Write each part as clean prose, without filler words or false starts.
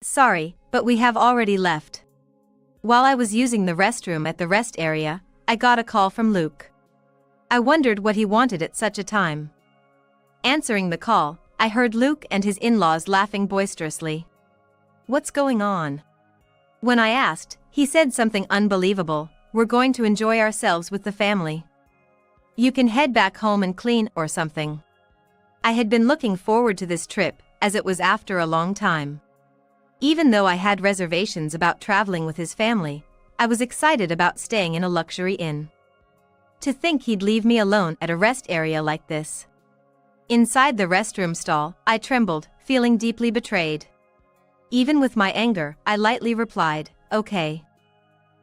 Sorry, but we have already left. While I was using the restroom at the rest area, I got a call from Luke. I wondered what he wanted at such a time. Answering the call, I heard Luke and his in-laws laughing boisterously. What's going on? When I asked, he said something unbelievable: we're going to enjoy ourselves with the family. You can head back home and clean or something. I had been looking forward to this trip, as it was after a long time. Even though I had reservations about traveling with his family, I was excited about staying in a luxury inn. To think he'd leave me alone at a rest area like this. Inside the restroom stall, I trembled, feeling deeply betrayed. Even with my anger, I lightly replied, "Okay."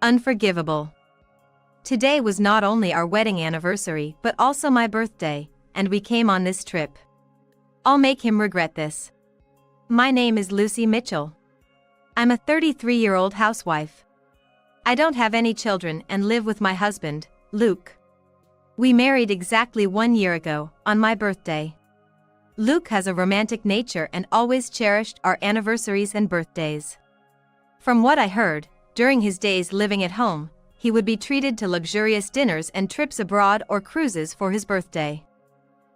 Unforgivable. Today was not only our wedding anniversary but also my birthday, and we came on this trip. I'll make him regret this. My name is Lucy Mitchell. I'm a 33-year-old housewife. I don't have any children and live with my husband, Luke. We married exactly 1 year ago, on my birthday. Luke has a romantic nature and always cherished our anniversaries and birthdays. From what I heard, during his days living at home, he would be treated to luxurious dinners and trips abroad or cruises for his birthday.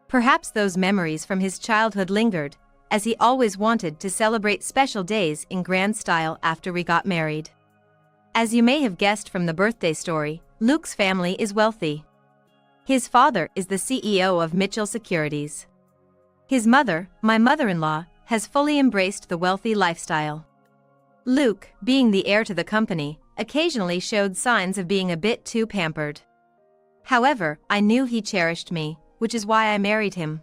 Perhaps those memories from his childhood lingered, as he always wanted to celebrate special days in grand style after we got married. As you may have guessed from the birthday story, Luke's family is wealthy. His father is the CEO of Mitchell Securities. His mother, my mother-in-law, has fully embraced the wealthy lifestyle. Luke, being the heir to the company, occasionally showed signs of being a bit too pampered. However, I knew he cherished me, which is why I married him.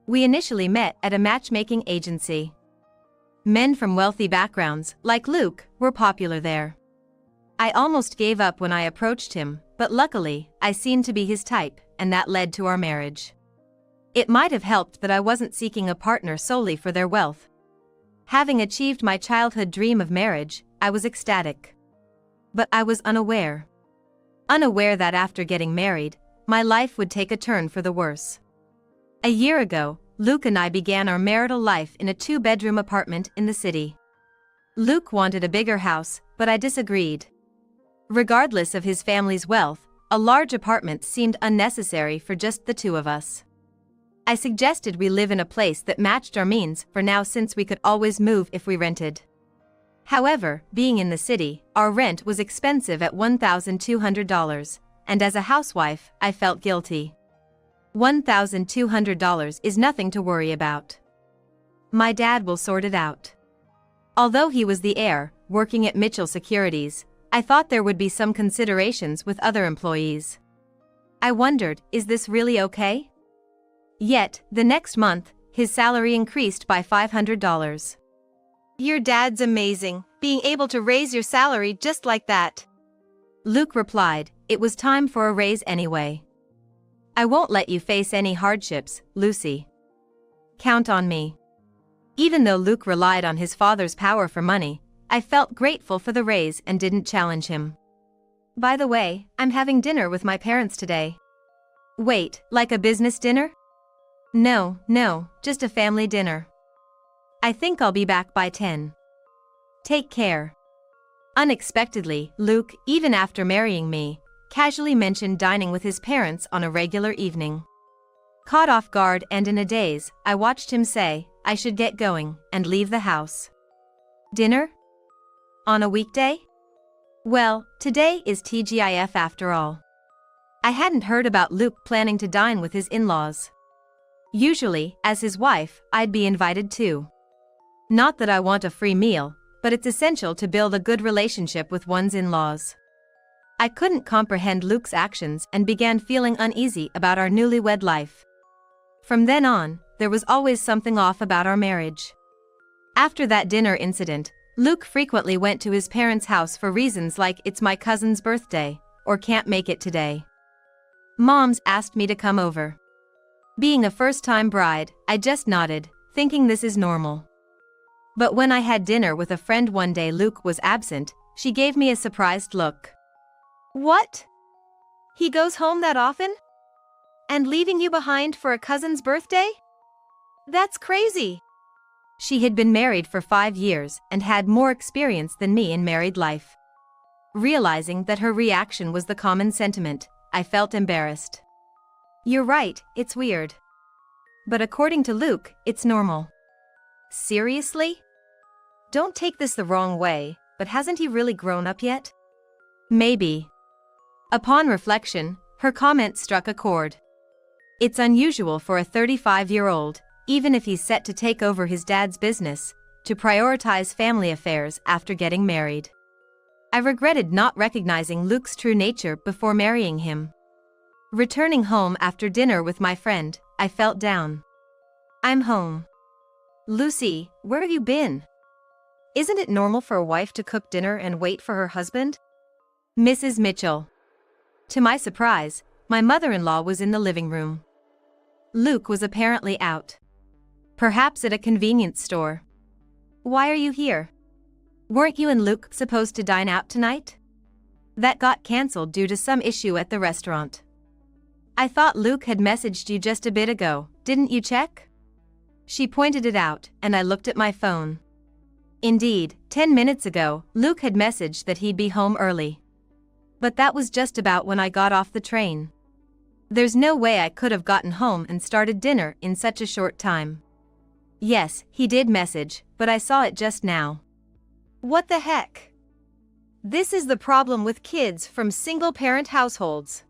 We initially met at a matchmaking agency. Men from wealthy backgrounds, like Luke, were popular there. I almost gave up when I approached him, but luckily, I seemed to be his type, and that led to our marriage. It might have helped that I wasn't seeking a partner solely for their wealth. Having achieved my childhood dream of marriage, I was ecstatic. But I was unaware. Unaware that after getting married, my life would take a turn for the worse. A year ago, Luke and I began our marital life in a 2-bedroom apartment in the city. Luke wanted a bigger house, but I disagreed. Regardless of his family's wealth, a large apartment seemed unnecessary for just the two of us. I suggested we live in a place that matched our means for now, since we could always move if we rented. However, being in the city, our rent was expensive at $1,200, and as a housewife, I felt guilty. $1,200 is nothing to worry about. My dad will sort it out. Although he was the heir, working at Mitchell Securities, I thought there would be some considerations with other employees. I wondered, is this really okay? Yet, the next month, his salary increased by $500. Your dad's amazing, being able to raise your salary just like that. Luke replied, it was time for a raise anyway. I won't let you face any hardships, Lucy. Count on me. Even though Luke relied on his father's power for money, I felt grateful for the raise and didn't challenge him. By the way, I'm having dinner with my parents today. Wait, like a business dinner? No, just a family dinner. I think I'll be back by 10. Take care. Unexpectedly, Luke, even after marrying me, casually mentioned dining with his parents on a regular evening. Caught off guard and in a daze, I watched him say, I should get going, and leave the house. Dinner? On a weekday? Well, today is TGIF after all. I hadn't heard about Luke planning to dine with his in-laws. Usually, as his wife, I'd be invited too. Not that I want a free meal, but it's essential to build a good relationship with one's in-laws. I couldn't comprehend Luke's actions and began feeling uneasy about our newlywed life. From then on, there was always something off about our marriage. After that dinner incident, Luke frequently went to his parents' house for reasons like it's my cousin's birthday, or can't make it today. Mom's asked me to come over. Being a first-time bride, I just nodded, thinking this is normal. But when I had dinner with a friend one day Luke was absent, she gave me a surprised look. What? He goes home that often? And leaving you behind for a cousin's birthday? That's crazy. She had been married for 5 years and had more experience than me in married life. Realizing that her reaction was the common sentiment, I felt embarrassed. "You're right, it's weird. But according to Luke, it's normal." "Seriously? Don't take this the wrong way, but hasn't he really grown up yet?" "Maybe." Upon reflection, her comment struck a chord. It's unusual for a 35-year-old, even if he's set to take over his dad's business, to prioritize family affairs after getting married. I regretted not recognizing Luke's true nature before marrying him. Returning home after dinner with my friend, I felt down. "I'm home." "Lucy, where have you been? Isn't it normal for a wife to cook dinner and wait for her husband?" Mrs. Mitchell. To my surprise, my mother-in-law was in the living room. Luke was apparently out. Perhaps at a convenience store. "Why are you here? Weren't you and Luke supposed to dine out tonight? That got cancelled due to some issue at the restaurant." "I thought Luke had messaged you just a bit ago, didn't you check?" She pointed it out, and I looked at my phone. Indeed, 10 minutes ago, Luke had messaged that he'd be home early. But that was just about when I got off the train. There's no way I could have gotten home and started dinner in such a short time. Yes, he did message, but I saw it just now. What the heck? This is the problem with kids from single-parent households.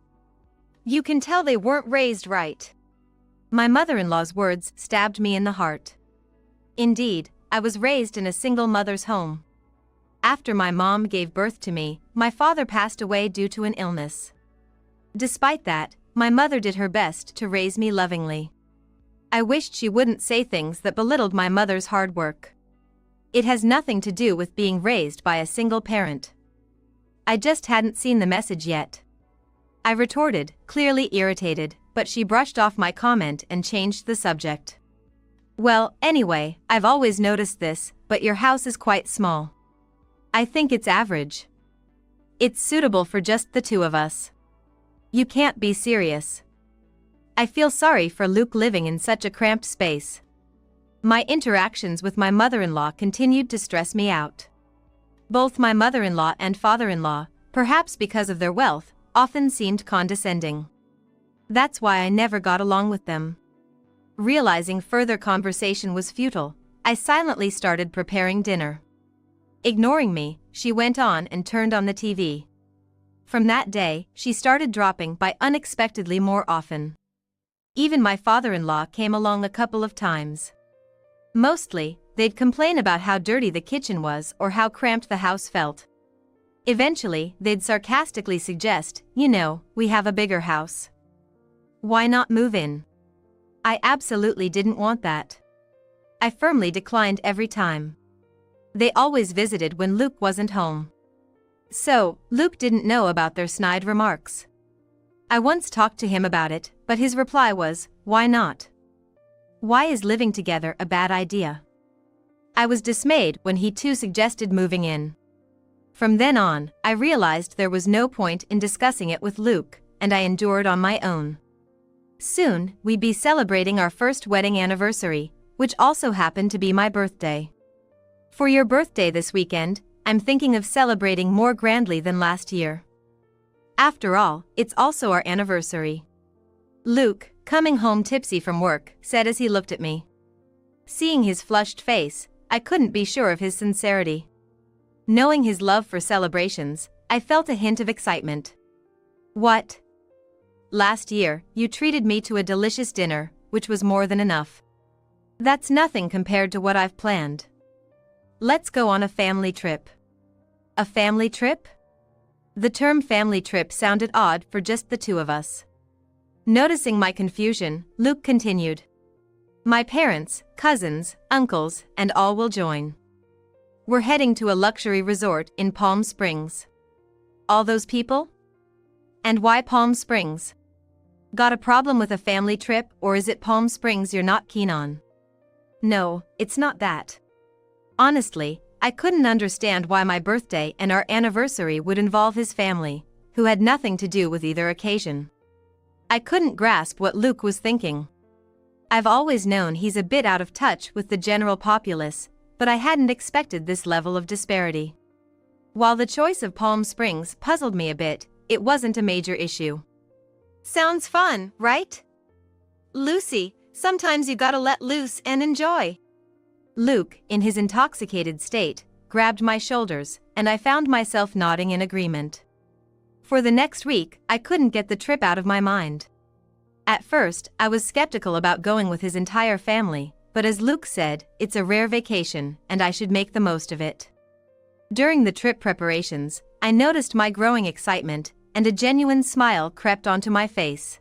You can tell they weren't raised right. My mother-in-law's words stabbed me in the heart. Indeed, I was raised in a single mother's home. After my mom gave birth to me, my father passed away due to an illness. Despite that, my mother did her best to raise me lovingly. I wished she wouldn't say things that belittled my mother's hard work. It has nothing to do with being raised by a single parent. I just hadn't seen the message yet. I retorted, clearly irritated, but she brushed off my comment and changed the subject. "Well, anyway, I've always noticed this, but your house is quite small. I think it's average. It's suitable for just the two of us. You can't be serious." I feel sorry for Luke living in such a cramped space. My interactions with my mother-in-law continued to stress me out. Both my mother-in-law and father-in-law, perhaps because of their wealth, often seemed condescending. That's why I never got along with them. Realizing further conversation was futile, I silently started preparing dinner. Ignoring me, she went on and turned on the TV. From that day, she started dropping by unexpectedly more often. Even my father-in-law came along a couple of times. Mostly, they'd complain about how dirty the kitchen was or how cramped the house felt. Eventually, they'd sarcastically suggest, "We have a bigger house. Why not move in?" I absolutely didn't want that. I firmly declined every time. They always visited when Luke wasn't home. So, Luke didn't know about their snide remarks. I once talked to him about it, but his reply was, "Why not? Why is living together a bad idea?" I was dismayed when he too suggested moving in. From then on, I realized there was no point in discussing it with Luke, and I endured on my own. Soon, we'd be celebrating our first wedding anniversary, which also happened to be my birthday. For your birthday this weekend, I'm thinking of celebrating more grandly than last year. After all, it's also our anniversary. Luke, coming home tipsy from work, said as he looked at me. Seeing his flushed face, I couldn't be sure of his sincerity. Knowing his love for celebrations, I felt a hint of excitement. "What? Last year, you treated me to a delicious dinner, which was more than enough. That's nothing compared to what I've planned. Let's go on a family trip." A family trip? The term family trip sounded odd for just the two of us. Noticing my confusion, Luke continued. "My parents, cousins, uncles, and all will join. We're heading to a luxury resort in Palm Springs." "All those people? And why Palm Springs? Got a problem with a family trip, or is it Palm Springs you're not keen on?" "No, it's not that. Honestly, I couldn't understand why my birthday and our anniversary would involve his family, who had nothing to do with either occasion. I couldn't grasp what Luke was thinking. I've always known he's a bit out of touch with the general populace, but I hadn't expected this level of disparity. While the choice of Palm Springs puzzled me a bit, it wasn't a major issue. Sounds fun, right? Lucy, sometimes you gotta let loose and enjoy. Luke, in his intoxicated state, grabbed my shoulders, and I found myself nodding in agreement. For the next week, I couldn't get the trip out of my mind. At first, I was skeptical about going with his entire family, but as Luke said, it's a rare vacation, and I should make the most of it. During the trip preparations, I noticed my growing excitement, and a genuine smile crept onto my face.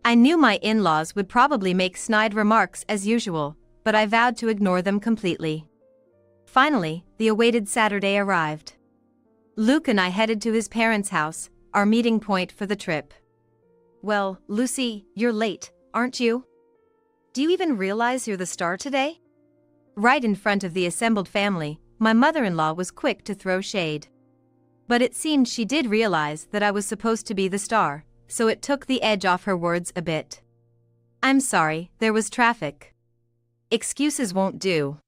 I knew my in-laws would probably make snide remarks as usual, but I vowed to ignore them completely. Finally, the awaited Saturday arrived. Luke and I headed to his parents' house, our meeting point for the trip. Well, Lucy, you're late, aren't you? Do you even realize you're the star today? Right in front of the assembled family, my mother-in-law was quick to throw shade. But it seemed she did realize that I was supposed to be the star, so it took the edge off her words a bit. I'm sorry, there was traffic. Excuses won't do.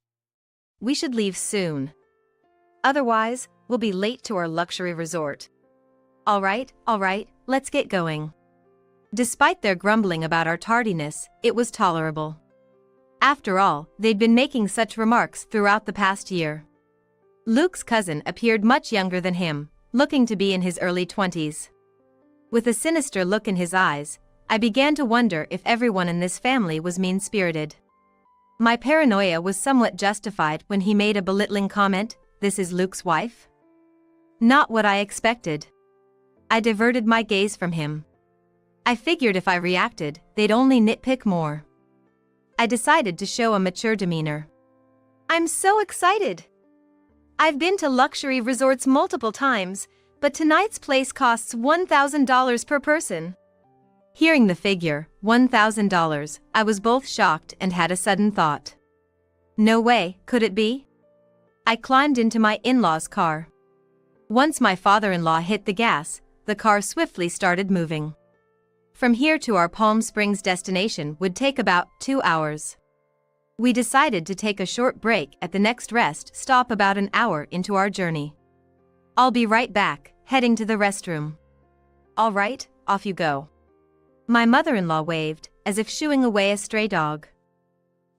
We should leave soon. Otherwise, we'll be late to our luxury resort. All right, let's get going. Despite their grumbling about our tardiness, it was tolerable. After all, they'd been making such remarks throughout the past year. Luke's cousin appeared much younger than him, looking to be in his early 20s. With a sinister look in his eyes, I began to wonder if everyone in this family was mean-spirited. My paranoia was somewhat justified when he made a belittling comment, "This is Luke's wife?" Not what I expected. I diverted my gaze from him. I figured if I reacted, they'd only nitpick more. I decided to show a mature demeanor. I'm so excited! I've been to luxury resorts multiple times, but tonight's place costs $1,000 per person. Hearing the figure, $1,000, I was both shocked and had a sudden thought. No way, could it be? I climbed into my in-laws' car. Once my father-in-law hit the gas, the car swiftly started moving. From here to our Palm Springs destination would take about 2 hours. We decided to take a short break at the next rest stop about an hour into our journey. I'll be right back, heading to the restroom. All right, off you go. My mother-in-law waved, as if shooing away a stray dog.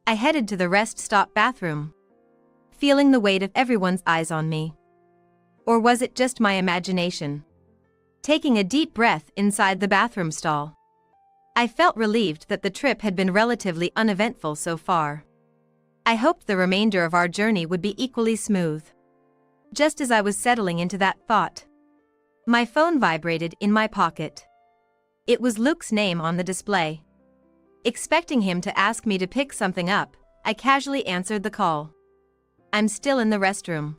I headed to the rest stop bathroom, feeling the weight of everyone's eyes on me. Or was it just my imagination? Taking a deep breath inside the bathroom stall, I felt relieved that the trip had been relatively uneventful so far. I hoped the remainder of our journey would be equally smooth. Just as I was settling into that thought, my phone vibrated in my pocket. It was Luke's name on the display. Expecting him to ask me to pick something up, I casually answered the call. I'm still in the restroom.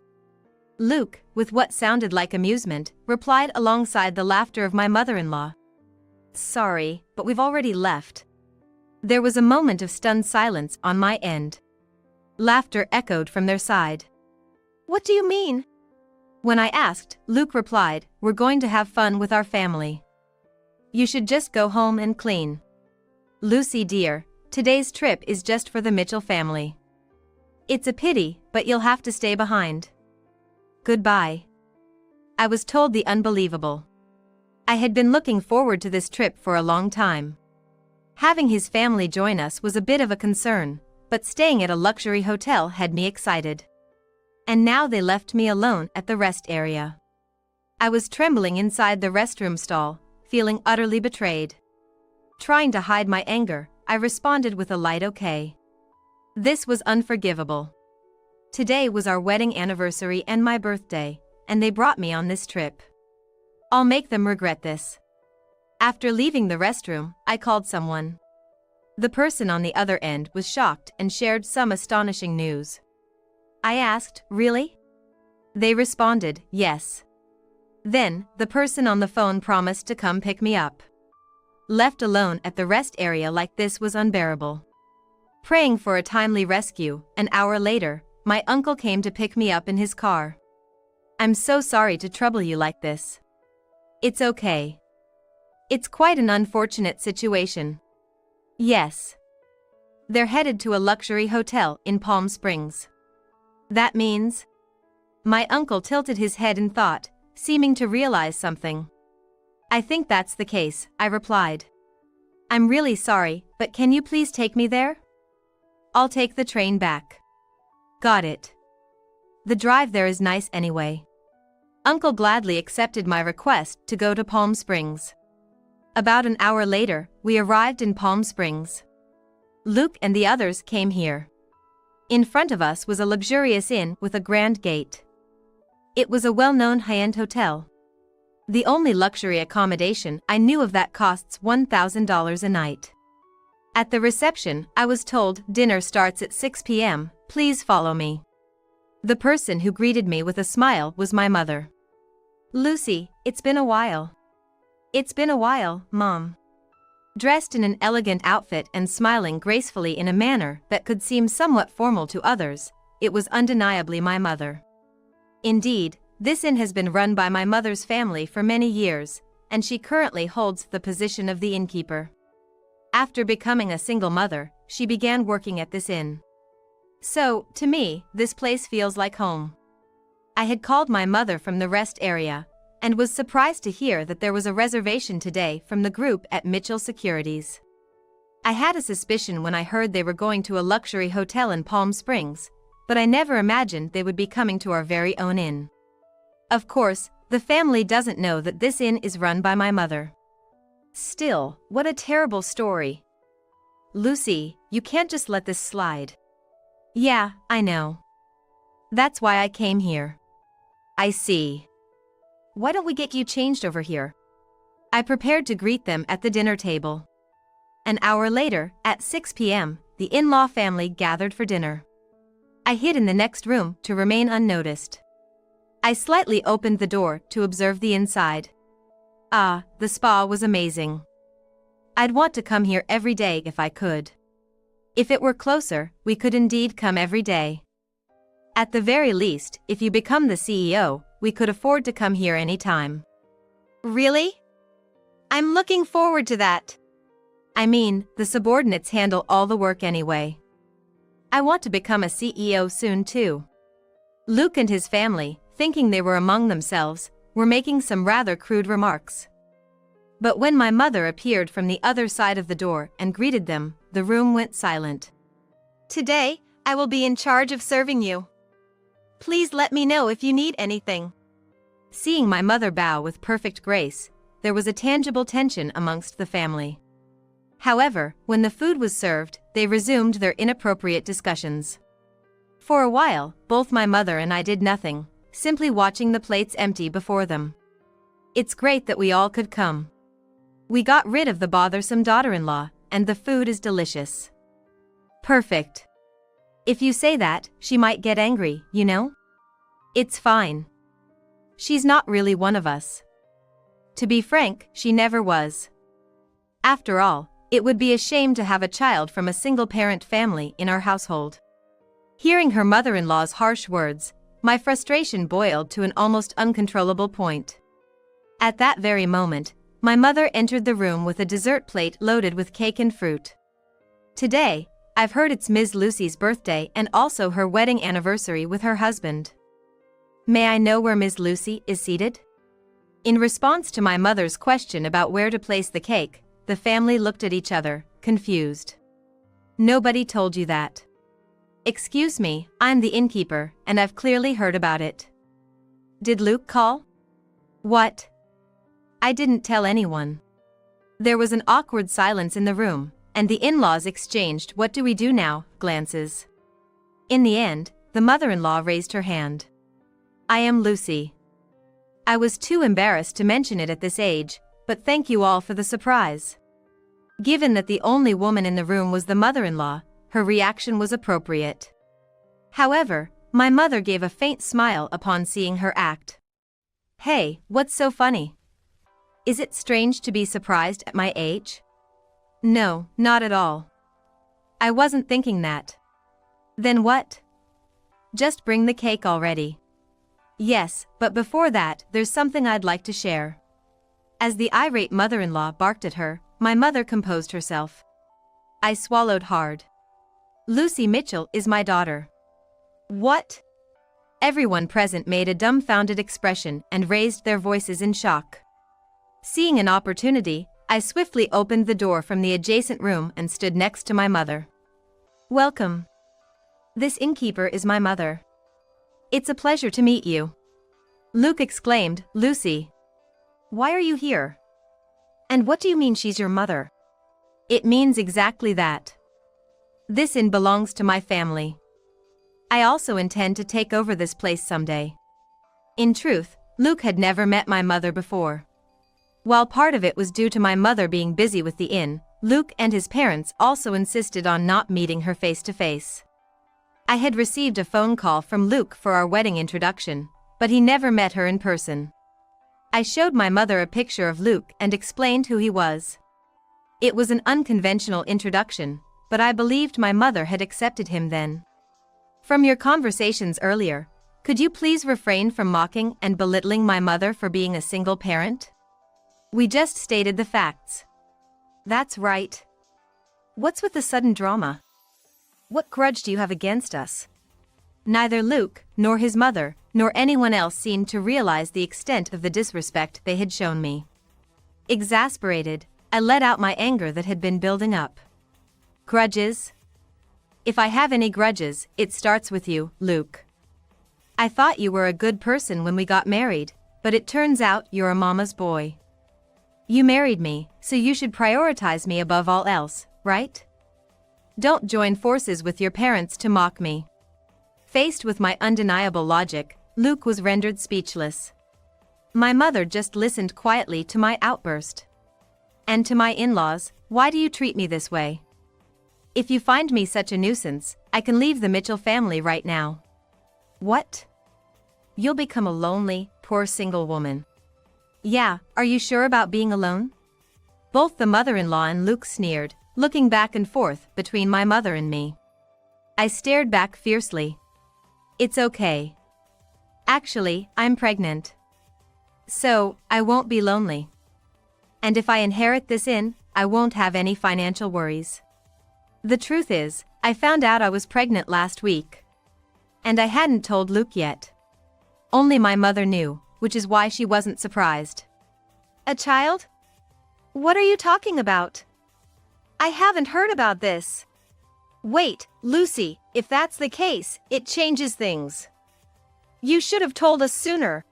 Luke, with what sounded like amusement, replied alongside the laughter of my mother-in-law. Sorry, but we've already left. There was a moment of stunned silence on my end. Laughter echoed from their side. What do you mean? When I asked, Luke replied, We're going to have fun with our family. You should just go home and clean. Lucy dear, today's trip is just for the Mitchell family. It's a pity, but you'll have to stay behind. Goodbye. I was told the unbelievable. I had been looking forward to this trip for a long time. Having his family join us was a bit of a concern, but staying at a luxury hotel had me excited. And now they left me alone at the rest area. I was trembling inside the restroom stall, feeling utterly betrayed. Trying to hide my anger, I responded with a light okay. This was unforgivable. Today was our wedding anniversary and my birthday, and they brought me on this trip. I'll make them regret this. After leaving the restroom, I called someone. The person on the other end was shocked and shared some astonishing news. I asked, Really? They responded, Yes. Then, the person on the phone promised to come pick me up. Left alone at the rest area like this was unbearable. Praying for a timely rescue, an hour later, my uncle came to pick me up in his car. I'm so sorry to trouble you like this. It's okay. It's quite an unfortunate situation. Yes. They're headed to a luxury hotel in Palm Springs. That means? My uncle tilted his head in thought, seeming to realize something. I think that's the case, I replied. I'm really sorry, but can you please take me there? I'll take the train back. Got it. The drive there is nice anyway. Uncle gladly accepted my request to go to Palm Springs. About an hour later, we arrived in Palm Springs. Luke and the others came here. In front of us was a luxurious inn with a grand gate. It was a well-known high-end hotel. The only luxury accommodation I knew of that costs $1,000 a night. At the reception, I was told dinner starts at 6 p.m., please follow me. The person who greeted me with a smile was my mother. Lucy, it's been a while. It's been a while, Mom. Dressed in an elegant outfit and smiling gracefully in a manner that could seem somewhat formal to others, it was undeniably my mother. Indeed, this inn has been run by my mother's family for many years, and she currently holds the position of the innkeeper. After becoming a single mother, she began working at this inn. So, to me, this place feels like home. I had called my mother from the rest area, and was surprised to hear that there was a reservation today from the group at Mitchell Securities. I had a suspicion when I heard they were going to a luxury hotel in Palm Springs, but I never imagined they would be coming to our very own inn. Of course, the family doesn't know that this inn is run by my mother. Still, what a terrible story. Lucy, you can't just let this slide. Yeah, I know. That's why I came here. I see. Why don't we get you changed over here? I prepared to greet them at the dinner table. An hour later, at 6 p.m., the in-law family gathered for dinner. I hid in the next room to remain unnoticed. I slightly opened the door to observe the inside. Ah, the spa was amazing. I'd want to come here every day if I could. If it were closer, we could indeed come every day. At the very least, if you become the CEO, we could afford to come here anytime. Really? I'm looking forward to that. I mean, the subordinates handle all the work anyway. I want to become a CEO soon too. Luke and his family, thinking they were among themselves, were making some rather crude remarks. But when my mother appeared from the other side of the door and greeted them, the room went silent. Today, I will be in charge of serving you. Please let me know if you need anything. Seeing my mother bow with perfect grace, there was a tangible tension amongst the family. However, when the food was served, they resumed their inappropriate discussions. For a while, both my mother and I did nothing, simply watching the plates empty before them. It's great that we all could come. We got rid of the bothersome daughter-in-law, and the food is delicious. Perfect. If you say that, she might get angry, you know? It's fine. She's not really one of us. To be frank, she never was. After all, it would be a shame to have a child from a single-parent family in our household. Hearing her mother-in-law's harsh words, my frustration boiled to an almost uncontrollable point. At that very moment, my mother entered the room with a dessert plate loaded with cake and fruit. Today, I've heard it's Ms. Lucy's birthday and also her wedding anniversary with her husband. May I know where Ms. Lucy is seated? In response to my mother's question about where to place the cake, the family looked at each other, confused. Nobody told you that. Excuse me, I'm the innkeeper, and I've clearly heard about it. Did Luke call? What? I didn't tell anyone. There was an awkward silence in the room, and the in-laws exchanged "what do we do now" glances. In the end, the mother-in-law raised her hand. I am Lucy. I was too embarrassed to mention it at this age, but thank you all for the surprise. Given that the only woman in the room was the mother-in-law, her reaction was appropriate. However, my mother gave a faint smile upon seeing her act. Hey, what's so funny? Is it strange to be surprised at my age? No, not at all. I wasn't thinking that. Then what? Just bring the cake already. Yes, but before that, there's something I'd like to share. As the irate mother-in-law barked at her, my mother composed herself. I swallowed hard. Lucy Mitchell is my daughter. What? Everyone present made a dumbfounded expression and raised their voices in shock. Seeing an opportunity, I swiftly opened the door from the adjacent room and stood next to my mother. Welcome. This innkeeper is my mother. It's a pleasure to meet you. Luke exclaimed. Lucy, why are you here? And what do you mean she's your mother? It means exactly that. This inn belongs to my family. I also intend to take over this place someday. In truth, Luke had never met my mother before. While part of it was due to my mother being busy with the inn, Luke and his parents also insisted on not meeting her face to face. I had received a phone call from Luke for our wedding introduction, but he never met her in person. I showed my mother a picture of Luke and explained who he was. It was an unconventional introduction, but I believed my mother had accepted him then. From your conversations earlier, could you please refrain from mocking and belittling my mother for being a single parent? We just stated the facts. That's right. What's with the sudden drama? What grudge do you have against us? Neither Luke, nor his mother, nor anyone else seemed to realize the extent of the disrespect they had shown me. Exasperated, I let out my anger that had been building up. Grudges? If I have any grudges, it starts with you, Luke. I thought you were a good person when we got married, but it turns out you're a mama's boy. You married me, so you should prioritize me above all else, right? Don't join forces with your parents to mock me. Faced with my undeniable logic, Luke was rendered speechless. My mother just listened quietly to my outburst. And to my in-laws, why do you treat me this way? If you find me such a nuisance, I can leave the Mitchell family right now. What? You'll become a lonely, poor single woman. Yeah, are you sure about being alone? Both the mother-in-law and Luke sneered, looking back and forth between my mother and me. I stared back fiercely. It's okay. Actually, I'm pregnant. So, I won't be lonely. And if I inherit this inn, I won't have any financial worries. The truth is, I found out I was pregnant last week. And I hadn't told Luke yet. Only my mother knew, which is why she wasn't surprised. A child? What are you talking about? I haven't heard about this. Wait, Lucy, if that's the case, it changes things. You should have told us sooner.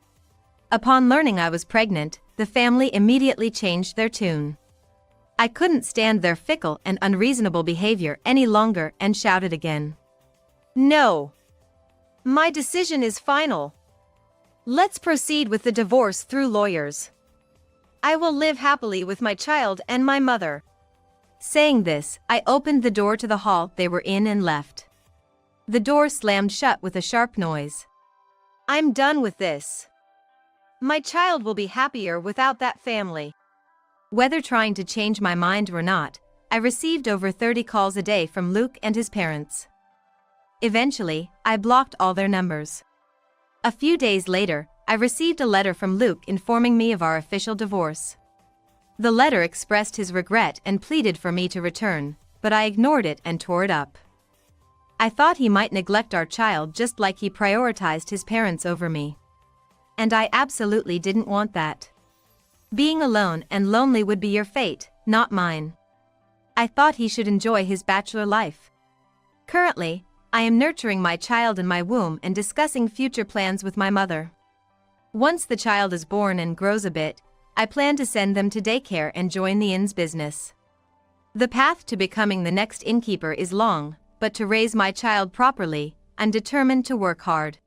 Upon learning I was pregnant, the family immediately changed their tune. I couldn't stand their fickle and unreasonable behavior any longer and shouted again. No. My decision is final. Let's proceed with the divorce through lawyers. I will live happily with my child and my mother. Saying this, I opened the door to the hall they were in and left. The door slammed shut with a sharp noise. I'm done with this. My child will be happier without that family. Whether trying to change my mind or not, I received over 30 calls a day from Luke and his parents. Eventually, I blocked all their numbers. A few days later, I received a letter from Luke informing me of our official divorce. The letter expressed his regret and pleaded for me to return, but I ignored it and tore it up. I thought he might neglect our child just like he prioritized his parents over me. And I absolutely didn't want that. Being alone and lonely would be your fate, not mine. I thought he should enjoy his bachelor life. Currently, I am nurturing my child in my womb and discussing future plans with my mother. Once the child is born and grows a bit, I plan to send them to daycare and join the inn's business. The path to becoming the next innkeeper is long, but to raise my child properly, I'm determined to work hard.